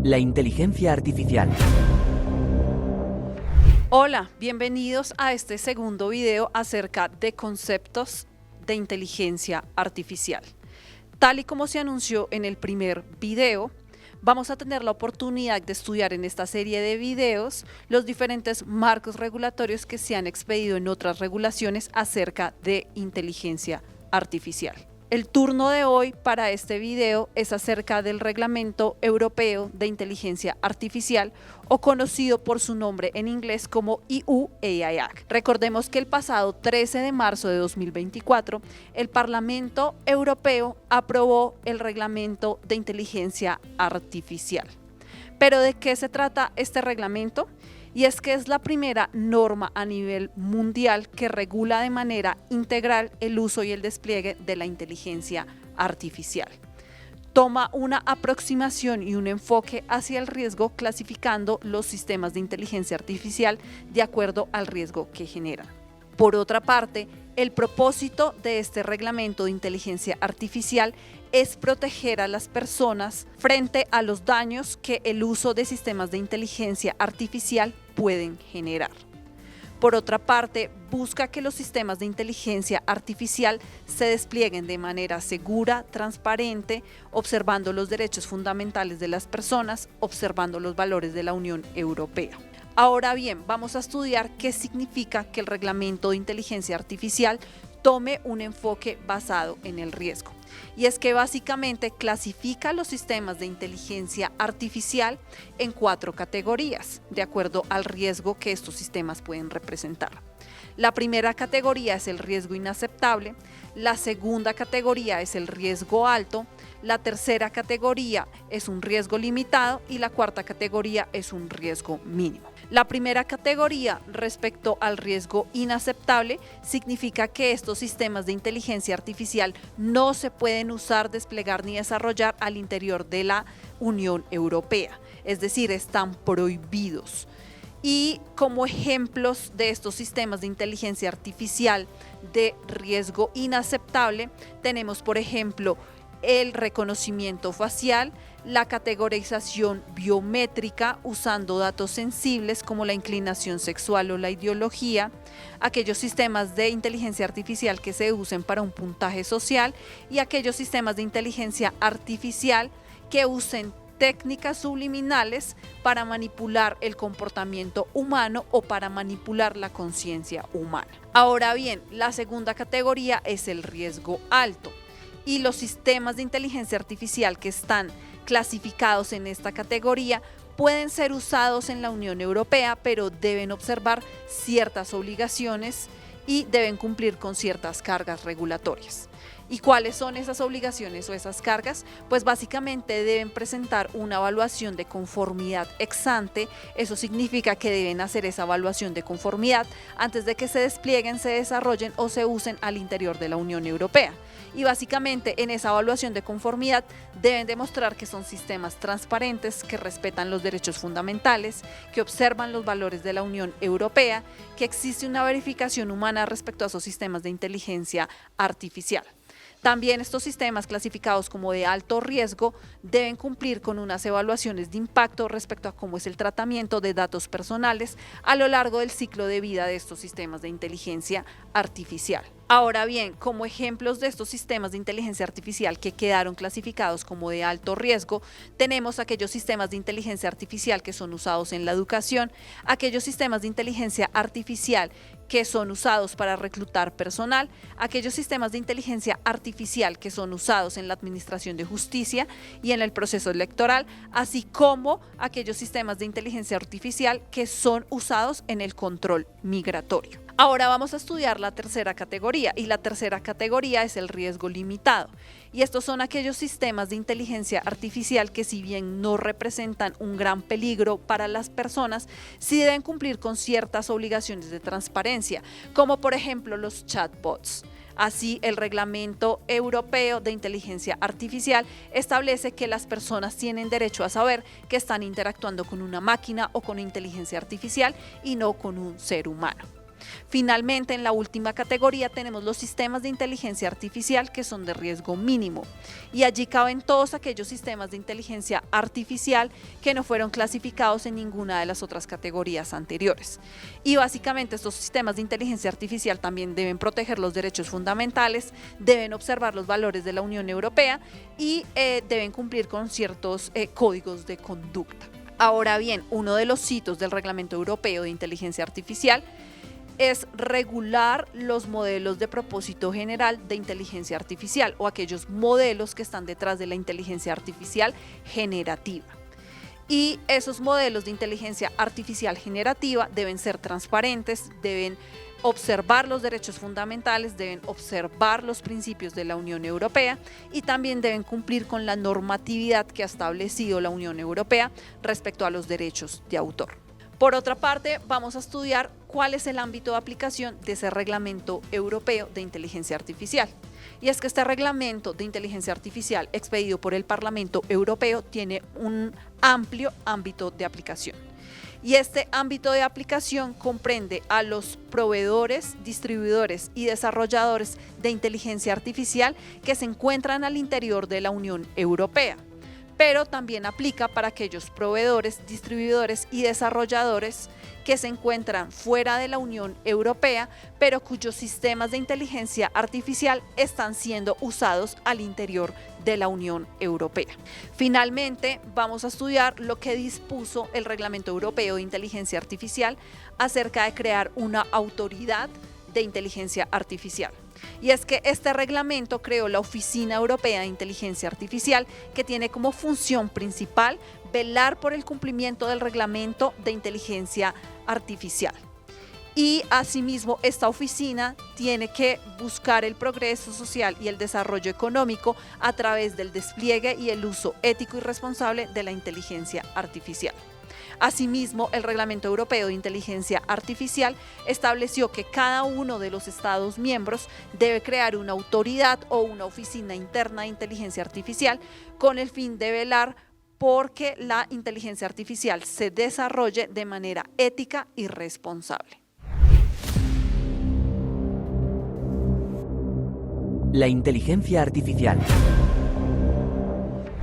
La inteligencia artificial. Hola, bienvenidos a este segundo video acerca de conceptos de inteligencia artificial. Tal y como se anunció en el primer video, vamos a tener la oportunidad de estudiar en esta serie de videos los diferentes marcos regulatorios que se han expedido en otras regulaciones acerca de inteligencia artificial. El turno de hoy para este video es acerca del Reglamento Europeo de Inteligencia Artificial, o conocido por su nombre en inglés como EU AI Act. Recordemos que el pasado 13 de marzo de 2024, el Parlamento Europeo aprobó el Reglamento de Inteligencia Artificial. ¿Pero de qué se trata este reglamento? Y es que es la primera norma a nivel mundial que regula de manera integral el uso y el despliegue de la inteligencia artificial. Toma una aproximación y un enfoque hacia el riesgo, clasificando los sistemas de inteligencia artificial de acuerdo al riesgo que generan. Por otra parte, el propósito de este reglamento de inteligencia artificial es proteger a las personas frente a los daños que el uso de sistemas de inteligencia artificial pueden generar. Por otra parte, busca que los sistemas de inteligencia artificial se desplieguen de manera segura, transparente, observando los derechos fundamentales de las personas, observando los valores de la Unión Europea. Ahora bien, vamos a estudiar qué significa que el reglamento de inteligencia artificial tome un enfoque basado en el riesgo. Y es que básicamente clasifica los sistemas de inteligencia artificial en 4 categorías, de acuerdo al riesgo que estos sistemas pueden representar. La primera categoría es el riesgo inaceptable, la segunda categoría es el riesgo alto, la tercera categoría es un riesgo limitado y la cuarta categoría es un riesgo mínimo. La primera categoría, respecto al riesgo inaceptable, significa que estos sistemas de inteligencia artificial no se pueden usar, desplegar ni desarrollar al interior de la Unión Europea, es decir, están prohibidos. Y como ejemplos de estos sistemas de inteligencia artificial de riesgo inaceptable, tenemos, por ejemplo, el reconocimiento facial, la categorización biométrica usando datos sensibles como la inclinación sexual o la ideología, aquellos sistemas de inteligencia artificial que se usen para un puntaje social y aquellos sistemas de inteligencia artificial que usen técnicas subliminales para manipular el comportamiento humano o para manipular la conciencia humana. Ahora bien, la segunda categoría es el riesgo alto. Y los sistemas de inteligencia artificial que están clasificados en esta categoría pueden ser usados en la Unión Europea, pero deben observar ciertas obligaciones y deben cumplir con ciertas cargas regulatorias. ¿Y cuáles son esas obligaciones o esas cargas? Pues básicamente deben presentar una evaluación de conformidad ex ante. Eso significa que deben hacer esa evaluación de conformidad antes de que se desplieguen, se desarrollen o se usen al interior de la Unión Europea. Y básicamente en esa evaluación de conformidad deben demostrar que son sistemas transparentes, que respetan los derechos fundamentales, que observan los valores de la Unión Europea, que existe una verificación humana respecto a esos sistemas de inteligencia artificial. También estos sistemas clasificados como de alto riesgo deben cumplir con unas evaluaciones de impacto respecto a cómo es el tratamiento de datos personales a lo largo del ciclo de vida de estos sistemas de inteligencia artificial. Ahora bien, como ejemplos de estos sistemas de inteligencia artificial que quedaron clasificados como de alto riesgo, tenemos aquellos sistemas de inteligencia artificial que son usados en la educación, aquellos sistemas de inteligencia artificial que son usados para reclutar personal, aquellos sistemas de inteligencia artificial que son usados en la administración de justicia y en el proceso electoral, así como aquellos sistemas de inteligencia artificial que son usados en el control migratorio. Ahora vamos a estudiar la tercera categoría, y la tercera categoría es el riesgo limitado. Y estos son aquellos sistemas de inteligencia artificial que, si bien no representan un gran peligro para las personas, sí deben cumplir con ciertas obligaciones de transparencia, como por ejemplo los chatbots. Así, el Reglamento Europeo de Inteligencia Artificial establece que las personas tienen derecho a saber que están interactuando con una máquina o con inteligencia artificial y no con un ser humano. Finalmente, en la última categoría tenemos los sistemas de inteligencia artificial que son de riesgo mínimo, y allí caben todos aquellos sistemas de inteligencia artificial que no fueron clasificados en ninguna de las otras categorías anteriores. Y básicamente estos sistemas de inteligencia artificial también deben proteger los derechos fundamentales, deben observar los valores de la Unión Europea y deben cumplir con ciertos códigos de conducta. Ahora bien, uno de los hitos del Reglamento Europeo de Inteligencia Artificial es regular los modelos de propósito general de inteligencia artificial o aquellos modelos que están detrás de la inteligencia artificial generativa. Y esos modelos de inteligencia artificial generativa deben ser transparentes, deben observar los derechos fundamentales, deben observar los principios de la Unión Europea y también deben cumplir con la normatividad que ha establecido la Unión Europea respecto a los derechos de autor. Por otra parte, vamos a estudiar cuál es el ámbito de aplicación de ese reglamento europeo de inteligencia artificial. Y es que este reglamento de inteligencia artificial expedido por el Parlamento Europeo tiene un amplio ámbito de aplicación. Y este ámbito de aplicación comprende a los proveedores, distribuidores y desarrolladores de inteligencia artificial que se encuentran al interior de la Unión Europea, pero también aplica para aquellos proveedores, distribuidores y desarrolladores que se encuentran fuera de la Unión Europea, pero cuyos sistemas de inteligencia artificial están siendo usados al interior de la Unión Europea. Finalmente, vamos a estudiar lo que dispuso el Reglamento Europeo de Inteligencia Artificial acerca de crear una autoridad de inteligencia artificial. Y es que este reglamento creó la Oficina Europea de Inteligencia Artificial, que tiene como función principal velar por el cumplimiento del reglamento de inteligencia artificial. Y asimismo, esta oficina tiene que buscar el progreso social y el desarrollo económico a través del despliegue y el uso ético y responsable de la inteligencia artificial. Asimismo, el Reglamento Europeo de Inteligencia Artificial estableció que cada uno de los Estados miembros debe crear una autoridad o una oficina interna de inteligencia artificial con el fin de velar porque la inteligencia artificial se desarrolle de manera ética y responsable. La inteligencia artificial.